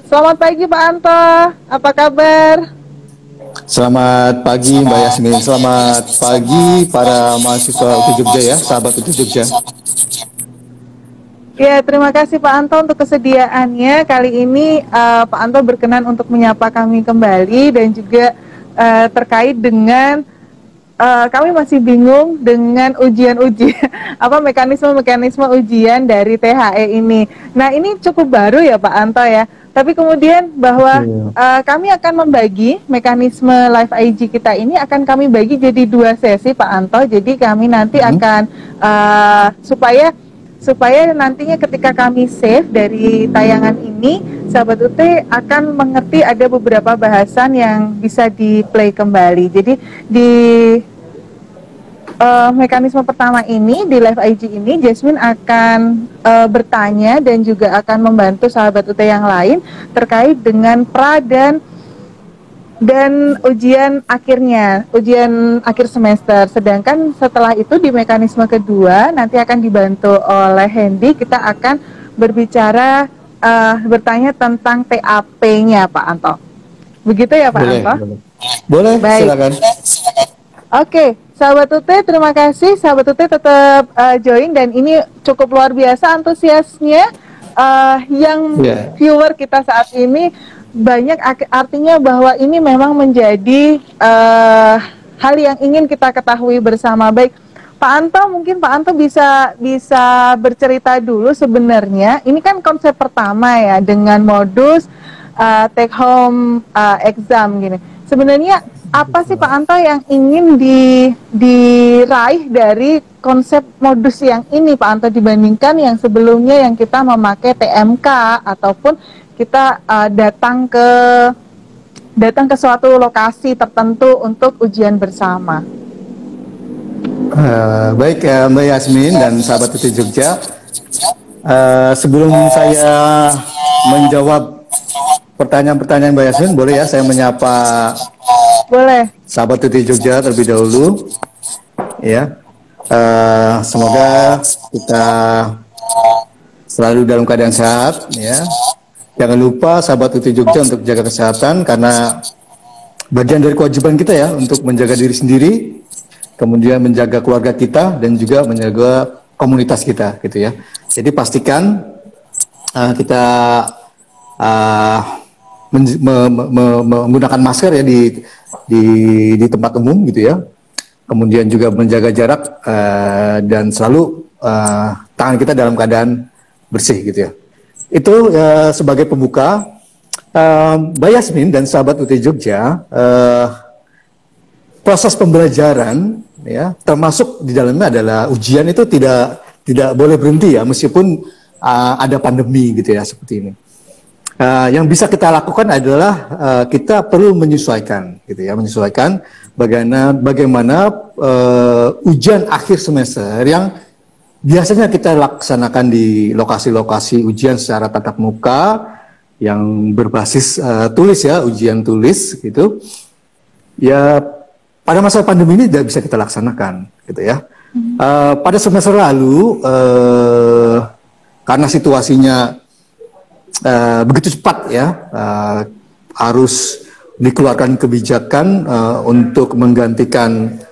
Selamat pagi Pak Anto, apa kabar? Selamat pagi Mbak Yasmin, selamat pagi para mahasiswa UT Jogja ya, sahabat UT Jogja. Ya, terima kasih Pak Anto untuk kesediaannya. Kali ini Pak Anto berkenan untuk menyapa kami kembali dan juga terkait dengan kami masih bingung dengan ujian-ujian apa mekanisme-mekanisme ujian dari THE ini. Nah, ini cukup baru ya Pak Anto ya. Tapi kemudian bahwa Betul. kami akan membagi mekanisme live IG kita ini akan kami bagi jadi 2 sesi Pak Anto. Jadi kami nanti akan supaya nantinya ketika kami save dari tayangan ini, sahabat UT akan mengerti ada beberapa bahasan yang bisa di play kembali. Jadi di mekanisme pertama ini di live IG ini, Jasmine akan bertanya dan juga akan membantu sahabat UT yang lain terkait dengan pra dan ujian akhirnya, ujian akhir semester. Sedangkan setelah itu di mekanisme kedua nanti akan dibantu oleh Hendy, kita akan berbicara bertanya tentang TAP-nya Pak Anto. Begitu ya Pak Boleh, Anto? boleh. Boleh, Baik. silakan. Oke, sahabat UT, terima kasih. Sahabat UT tetap join dan ini cukup luar biasa antusiasnya yang Ya. viewer kita saat ini banyak, artinya bahwa ini memang menjadi hal yang ingin kita ketahui bersama. Baik, Pak Anto, mungkin Pak Anto bisa bercerita dulu sebenarnya. Ini kan konsep pertama ya dengan modus take home exam gini. Sebenarnya apa sih Pak Anto yang ingin diraih dari konsep modus yang ini Pak Anto dibandingkan yang sebelumnya yang kita memakai TMK ataupun kita datang ke suatu lokasi tertentu untuk ujian bersama. Baik Mbak Yasmin dan sahabat UT Jogja, sebelum saya menjawab pertanyaan-pertanyaan Mbak Yasmin, boleh ya saya menyapa Boleh. sahabat UT Jogja terlebih dahulu, ya. Semoga kita selalu dalam keadaan sehat, ya. Jangan lupa sahabat UT Jogja untuk jaga kesehatan karena bagian dari kewajiban kita ya untuk menjaga diri sendiri, kemudian menjaga keluarga kita dan juga menjaga komunitas kita gitu ya. Jadi pastikan kita menggunakan masker ya di tempat umum gitu ya. Kemudian juga menjaga jarak dan selalu tangan kita dalam keadaan bersih gitu ya. Itu sebagai pembuka. Mbak Yasmin dan sahabat UT Jogja, proses pembelajaran ya termasuk di dalamnya adalah ujian itu tidak boleh berhenti ya meskipun ada pandemi gitu ya seperti ini. Yang bisa kita lakukan adalah kita perlu menyesuaikan gitu ya, menyesuaikan bagaimana ujian akhir semester yang biasanya kita laksanakan di lokasi-lokasi ujian secara tatap muka yang berbasis tulis ya, ujian tulis gitu. Ya pada masa pandemi ini tidak bisa kita laksanakan gitu ya. Pada semester lalu karena situasinya begitu cepat ya, harus dikeluarkan kebijakan untuk menggantikan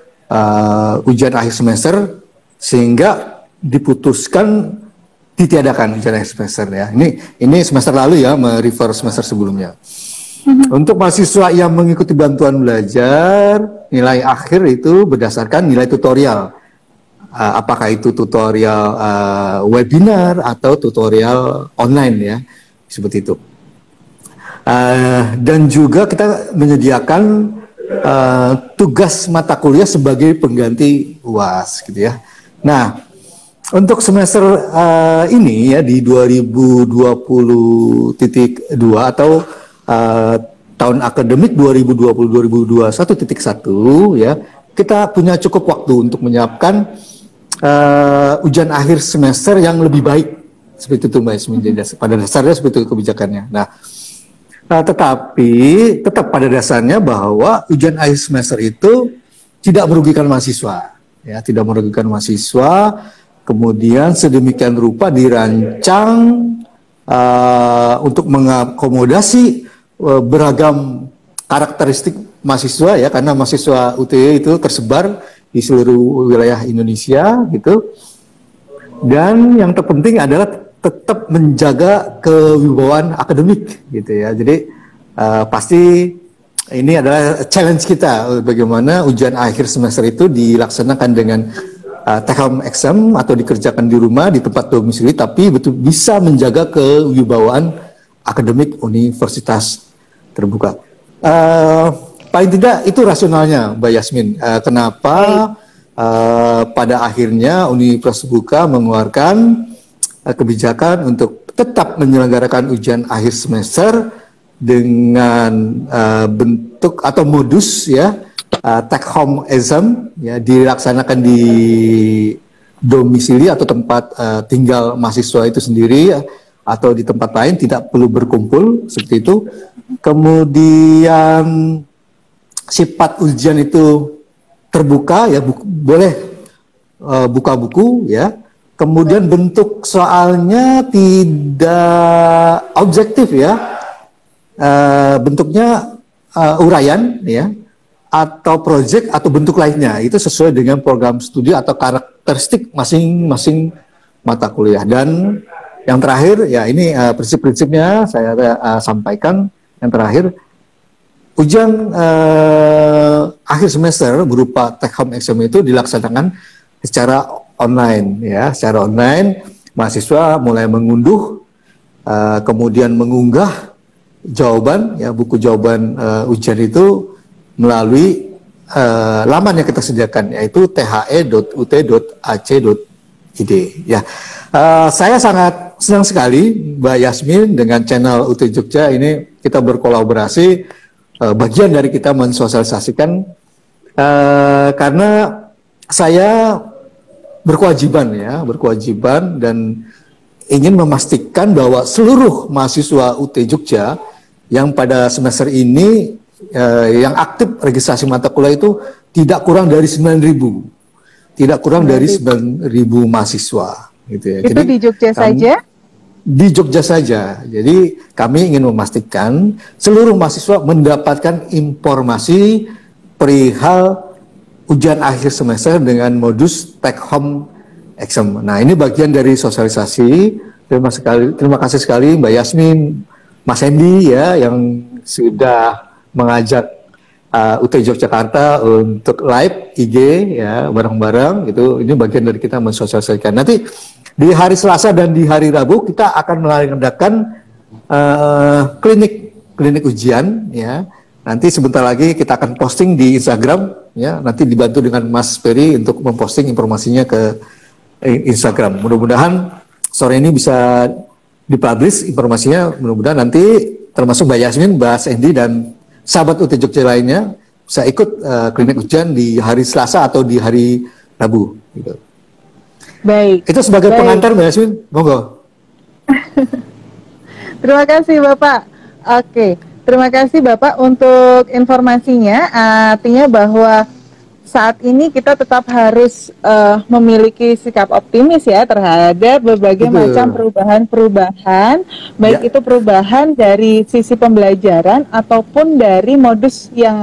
ujian akhir semester sehingga diputuskan ditiadakan ujian akhir semester ya. Ini semester lalu ya, merefer semester sebelumnya. Untuk mahasiswa yang mengikuti bantuan belajar, nilai akhir itu berdasarkan nilai tutorial. Apakah itu tutorial webinar atau tutorial online ya, seperti itu. Dan juga kita menyediakan tugas mata kuliah sebagai pengganti UAS gitu ya. Nah, untuk semester ini ya di 2020.2 atau tahun akademik 2020-2021.1 ya, kita punya cukup waktu untuk menyiapkan ujian akhir semester yang lebih baik seperti itu Mbak Yasmin. Pada dasarnya seperti itu kebijakannya. Nah, tetapi tetap pada dasarnya bahwa ujian akhir semester itu tidak merugikan mahasiswa, ya, tidak merugikan mahasiswa. Kemudian sedemikian rupa dirancang untuk mengakomodasi beragam karakteristik mahasiswa ya, karena mahasiswa UTY itu tersebar di seluruh wilayah Indonesia gitu. Dan yang terpenting adalah tetap menjaga kewibawaan akademik gitu ya. Jadi pasti ini adalah challenge kita, bagaimana ujian akhir semester itu dilaksanakan dengan take home exam atau dikerjakan di rumah di tempat domisili, tapi betul bisa menjaga kewibawaan akademik universitas terbuka. Paling tidak itu rasionalnya, Mbak Yasmin. Kenapa pada akhirnya Universitas Terbuka mengeluarkan kebijakan untuk tetap menyelenggarakan ujian akhir semester dengan bentuk atau modus ya take home exam ya, dilaksanakan di domisili atau tempat tinggal mahasiswa itu sendiri ya, atau di tempat lain, tidak perlu berkumpul seperti itu. Kemudian sifat ujian itu terbuka ya, boleh buka buku ya. Kemudian bentuk soalnya tidak objektif ya, bentuknya uraian ya, atau proyek atau bentuk lainnya, itu sesuai dengan program studi atau karakteristik masing-masing mata kuliah. Dan yang terakhir ya, ini prinsip-prinsipnya saya sampaikan. Yang terakhir, ujian akhir semester berupa take home exam itu dilaksanakan secara online ya, secara online. Mahasiswa mulai mengunduh kemudian mengunggah jawaban ya, buku jawaban ujian itu melalui laman yang kita sediakan, yaitu the.ut.ac.id ya. Saya sangat senang sekali Mbak Yasmin dengan channel UT Jogja ini, kita berkolaborasi, bagian dari kita mensosialisasikan, karena saya berkewajiban dan ingin memastikan bahwa seluruh mahasiswa UT Jogja yang pada semester ini yang aktif registrasi mata kuliah itu tidak kurang dari 9.000, tidak kurang dari 9.000 mahasiswa gitu ya. Itu jadi, di Jogja saja? Di Jogja saja. Jadi kami ingin memastikan seluruh mahasiswa mendapatkan informasi perihal ujian akhir semester dengan modus take home exam. Nah, ini bagian dari sosialisasi. Terima kasih sekali Mbak Yasmin, Mas Hendy ya, yang sudah mengajak UT Yogyakarta untuk live IG ya, bareng-bareng gitu. Ini bagian dari kita mensosialisasikan. Nanti di hari Selasa dan di hari Rabu kita akan mengadakan klinik ujian ya. Nanti sebentar lagi kita akan posting di Instagram ya. Nanti dibantu dengan Mas Ferry untuk memposting informasinya ke Instagram. Mudah-mudahan sore ini bisa dipublish informasinya. Mudah-mudahan nanti termasuk Mbak Yasmin, Mbak Hendy dan sahabat UT Jogja lainnya bisa ikut klinik ujian di hari Selasa atau di hari Rabu. Gitu. Baik. Itu sebagai pengantar Mbak Yasmin, monggo. Terima kasih Bapak. Oke. Terima kasih Bapak untuk informasinya. Artinya bahwa saat ini kita tetap harus memiliki sikap optimis ya terhadap berbagai macam perubahan-perubahan, baik itu perubahan dari sisi pembelajaran ataupun dari modus yang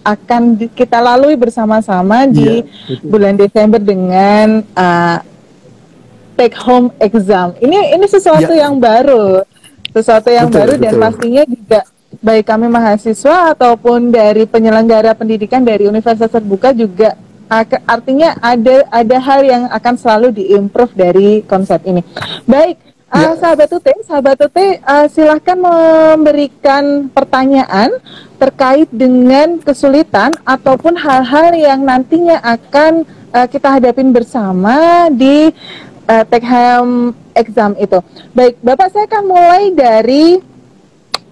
akan kita lalui bersama-sama di bulan Desember dengan take home exam. Ini sesuatu yang baru, dan pastinya juga baik kami mahasiswa ataupun dari penyelenggara pendidikan dari Universitas Terbuka juga artinya ada hal yang akan selalu diimprove dari konsep ini. Baik, sahabat UT, silahkan memberikan pertanyaan terkait dengan kesulitan ataupun hal-hal yang nantinya akan kita hadapin bersama di take home exam itu. Baik, Bapak, saya akan mulai dari,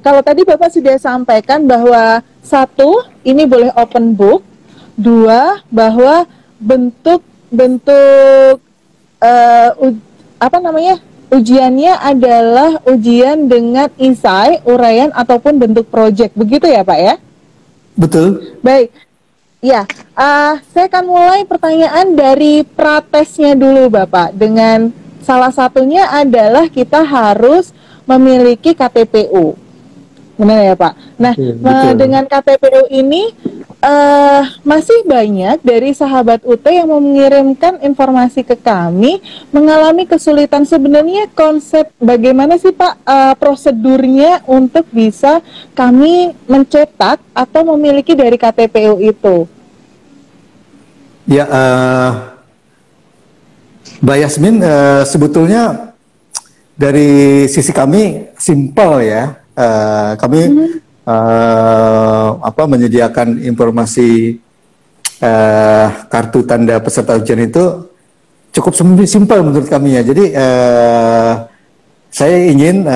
kalau tadi Bapak sudah sampaikan bahwa 1, ini boleh open book, 2, bahwa bentuk ujiannya adalah ujian dengan esai, uraian ataupun bentuk proyek, begitu ya Pak ya? Betul. Baik, ya, saya akan mulai pertanyaan dari pratesnya dulu Bapak, dengan salah satunya adalah kita harus memiliki KTPU. Benar ya Pak? Nah, Betul. dengan KTPU ini masih banyak dari sahabat UT yang mengirimkan informasi ke kami mengalami kesulitan. Sebenarnya konsep bagaimana sih Pak prosedurnya untuk bisa kami mencetak atau memiliki dari KTPU itu? Ya, Mbak Yasmin, sebetulnya dari sisi kami simpel ya. Kami menyediakan informasi kartu tanda peserta ujian itu cukup simpel menurut kami ya. Jadi saya ingin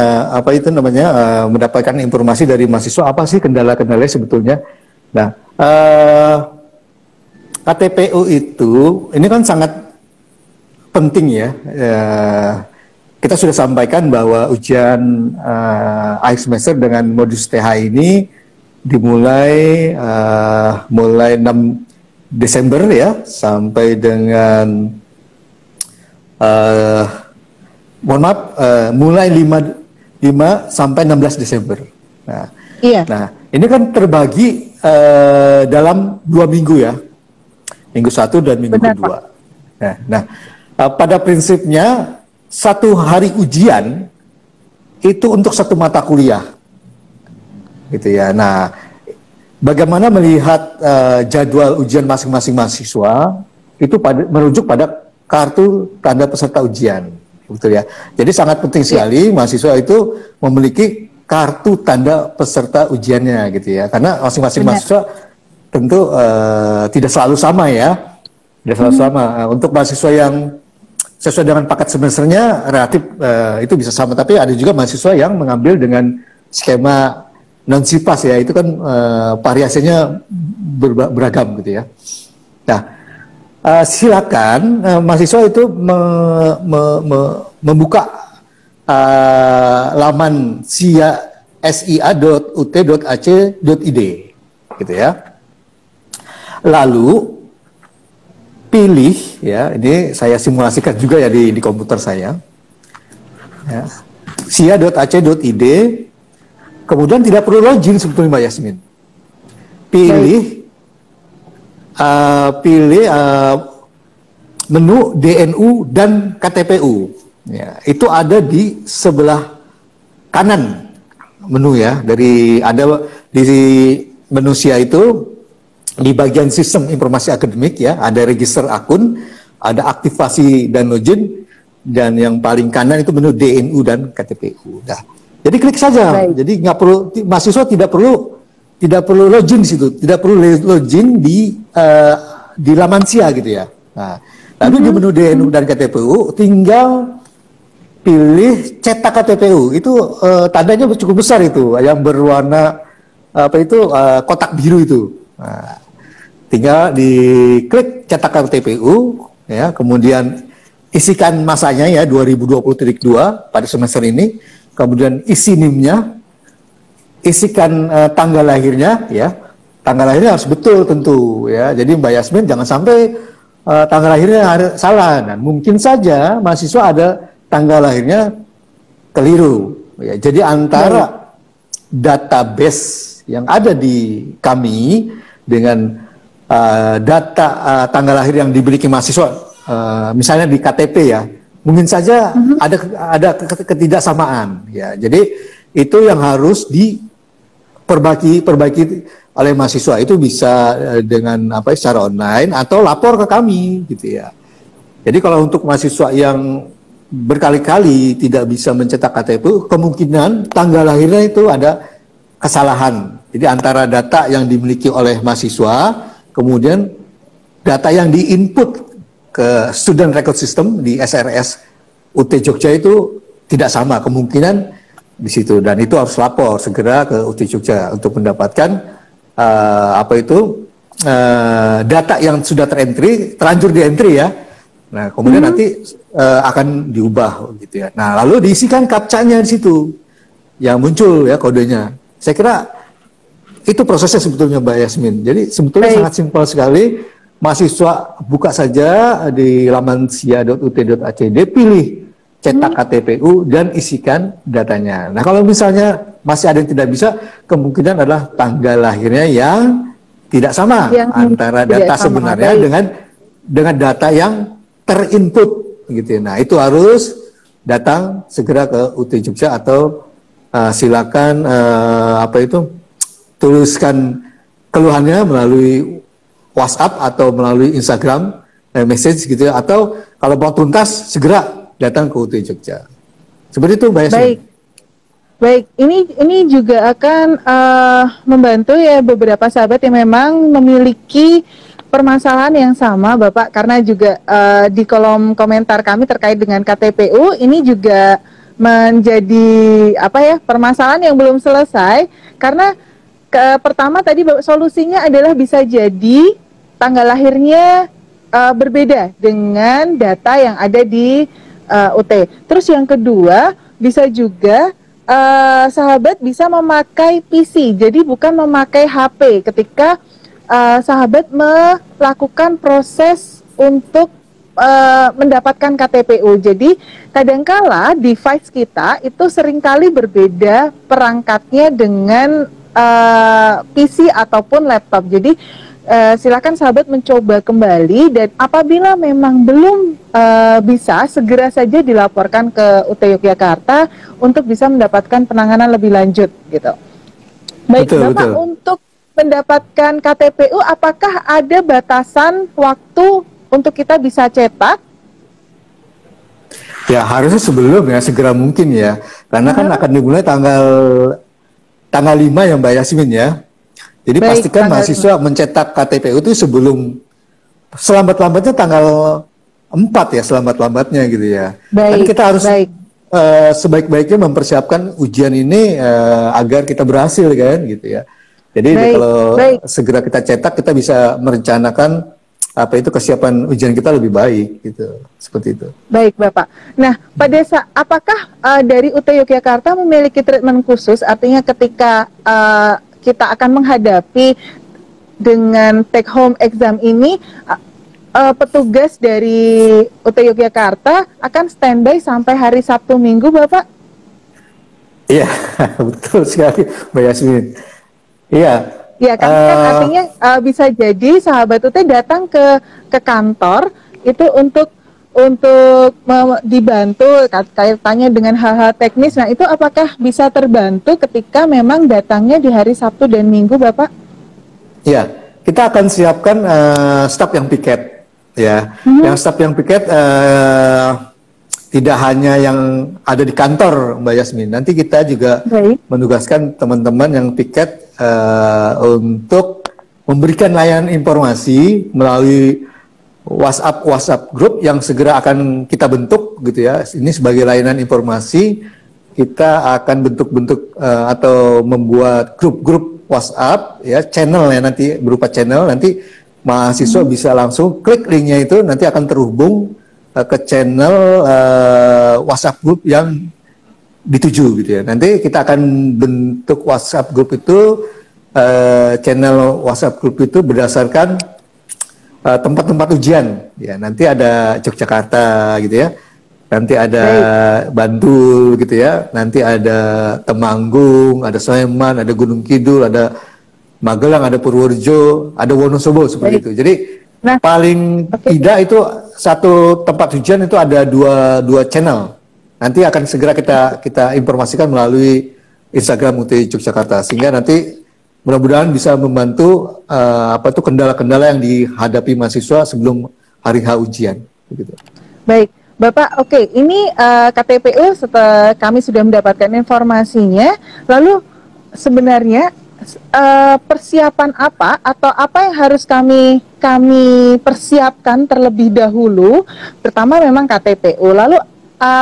mendapatkan informasi dari mahasiswa apa sih kendala-kendalanya sebetulnya. Nah, KTPU itu ini kan sangat penting ya. Kita sudah sampaikan bahwa ujian akhir semester dengan modus TH ini dimulai mulai 6 Desember ya sampai dengan mulai 5 sampai 16 Desember. Nah, iya. Nah, ini kan terbagi dalam 2 minggu ya. Minggu 1 dan minggu Benar, kedua. Nah, pada prinsipnya 1 hari ujian itu untuk 1 mata kuliah, gitu ya. Nah, bagaimana melihat jadwal ujian masing-masing mahasiswa itu merujuk pada kartu tanda peserta ujian, betul ya. Jadi sangat penting sekali mahasiswa itu memiliki kartu tanda peserta ujiannya, gitu ya. Karena masing-masing mahasiswa tentu tidak selalu sama ya, tidak selalu sama. Untuk mahasiswa yang sesuai dengan paket semesternya relatif itu bisa sama, tapi ada juga mahasiswa yang mengambil dengan skema non-SIPAS ya, itu kan variasinya beragam gitu ya. Nah, silakan mahasiswa itu membuka laman sia.ut.ac.id gitu ya. Lalu pilih ya, ini saya simulasikan juga ya di komputer saya. Ya. sia.ac.id, kemudian tidak perlu login sebetulnya Mbak Yasmin. Pilih menu DNU dan KTPU. Ya, itu ada di sebelah kanan menu ya. Ada di menu SIA itu di bagian sistem informasi akademik ya, ada register akun, ada aktivasi dan login, dan yang paling kanan itu menu DNU dan KTPU. Nah, jadi klik saja. Baik. Jadi nggak perlu, mahasiswa tidak perlu login di situ, tidak perlu login di laman SIA gitu ya. Nah, lalu di menu DNU dan KTPU tinggal pilih cetak KTPU. Itu tandanya cukup besar itu, yang berwarna kotak biru itu. Nah, tinggal diklik cetak KTPU ya, kemudian isikan masanya ya 2020-2 pada semester ini, kemudian isi NIM-nya, isikan tanggal lahirnya ya. Tanggal lahirnya harus betul tentu ya. Jadi Mbak Yasmin jangan sampai tanggal lahirnya salah. Dan mungkin saja mahasiswa ada tanggal lahirnya keliru ya. Jadi antara database yang ada di kami dengan data tanggal lahir yang dimiliki mahasiswa, misalnya di KTP ya, mungkin saja ada ketidaksamaan ya. Jadi itu yang harus diperbaiki oleh mahasiswa. Itu bisa dengan secara online atau lapor ke kami gitu ya. Jadi kalau untuk mahasiswa yang berkali-kali tidak bisa mencetak KTP, kemungkinan tanggal lahirnya itu ada kesalahan. Jadi antara data yang dimiliki oleh mahasiswa, kemudian data yang diinput ke student record system di SRS UT Jogja itu tidak sama, kemungkinan di situ, dan itu harus lapor segera ke UT Jogja untuk mendapatkan data yang sudah terlanjur di entry ya. Nah, kemudian nanti akan diubah gitu ya. Nah, lalu diisikan captcha-nya di situ yang muncul ya, kodenya. Saya kira itu prosesnya sebetulnya Mbak Yasmin. Jadi sebetulnya sangat simpel sekali. Mahasiswa buka saja di laman sia.ut.ac.id, pilih cetak KTPU dan isikan datanya. Nah, kalau misalnya masih ada yang tidak bisa, kemungkinan adalah tanggal lahirnya yang tidak sama antara data sebenarnya dengan data yang terinput gitu. Nah, itu harus datang segera ke UT Jogja atau silakan tuliskan keluhannya melalui WhatsApp atau melalui Instagram message gitu ya, atau kalau mau tuntas segera datang ke UT Jogja. Seperti itu, Mbak Yasmin. Baik, ini juga akan membantu ya beberapa sahabat yang memang memiliki permasalahan yang sama, Bapak, karena juga di kolom komentar kami terkait dengan KTPU ini juga menjadi permasalahan yang belum selesai, karena pertama tadi solusinya adalah bisa jadi tanggal lahirnya berbeda dengan data yang ada di UT. Terus yang kedua, bisa juga sahabat bisa memakai PC, jadi bukan memakai HP ketika sahabat melakukan proses untuk mendapatkan KTPU. Jadi kadangkala device kita itu seringkali berbeda perangkatnya dengan PC ataupun laptop. Jadi silakan sahabat mencoba kembali, dan apabila memang belum bisa, segera saja dilaporkan ke UT Yogyakarta untuk bisa mendapatkan penanganan lebih lanjut gitu. Baik, Bapak, untuk mendapatkan KTPU apakah ada batasan waktu untuk kita bisa cetak? Ya, harusnya sebelum ya, segera mungkin ya. Karena kan akan dimulai tanggal 5 ya, Mbak Yasmin ya. Jadi pastikan mahasiswa mencetak KTPU itu sebelum, selambat-lambatnya tanggal 4 ya, selambat-lambatnya gitu ya. Kan kita harus sebaik-baiknya mempersiapkan ujian ini agar kita berhasil kan gitu ya. Jadi kalau segera kita cetak, kita bisa merencanakan kesiapan ujian kita lebih baik gitu, seperti itu. Baik, Bapak. Nah, Pak Desa, apakah dari UT Yogyakarta memiliki treatment khusus, artinya ketika kita akan menghadapi dengan take home exam ini, petugas dari UT Yogyakarta akan standby sampai hari Sabtu Minggu, Bapak? Iya, betul sekali, Mbak Yasmin. Iya. Ya, kan artinya bisa jadi sahabat UT datang ke kantor itu untuk dibantu kaitannya dengan hal-hal teknis. Nah, itu apakah bisa terbantu ketika memang datangnya di hari Sabtu dan Minggu, Bapak? Ya, kita akan siapkan staf yang piket, ya. Yang staf yang piket tidak hanya yang ada di kantor, Mbak Yasmin. Nanti kita juga menugaskan teman-teman yang piket untuk memberikan layanan informasi melalui WhatsApp grup yang segera akan kita bentuk gitu ya. Ini sebagai layanan informasi, kita akan bentuk atau membuat grup-grup WhatsApp ya, channel ya, nanti berupa channel, nanti mahasiswa bisa langsung klik linknya, itu nanti akan terhubung ke channel WhatsApp grup yang dituju gitu ya. Nanti kita akan bentuk WhatsApp grup itu, channel WhatsApp grup itu berdasarkan tempat-tempat ujian ya. Nanti ada Yogyakarta gitu ya, nanti ada Bantul gitu ya, nanti ada Temanggung, ada Sleman, ada Gunung Kidul, ada Magelang, ada Purworejo, ada Wonosobo, seperti itu. Jadi paling tidak itu satu tempat ujian itu ada dua channel. Nanti akan segera kita informasikan melalui Instagram UT Yogyakarta, sehingga nanti mudah-mudahan bisa membantu kendala-kendala yang dihadapi mahasiswa sebelum hari H ujian. Begitu. Baik, Bapak. Oke, ini KTPU setelah kami sudah mendapatkan informasinya. Lalu sebenarnya persiapan apa atau apa yang harus kami persiapkan terlebih dahulu? Pertama memang KTPU. Lalu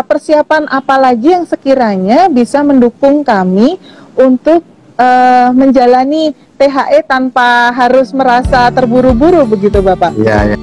persiapan apa lagi yang sekiranya bisa mendukung kami untuk menjalani THE tanpa harus merasa terburu-buru begitu, Bapak? Iya, ya.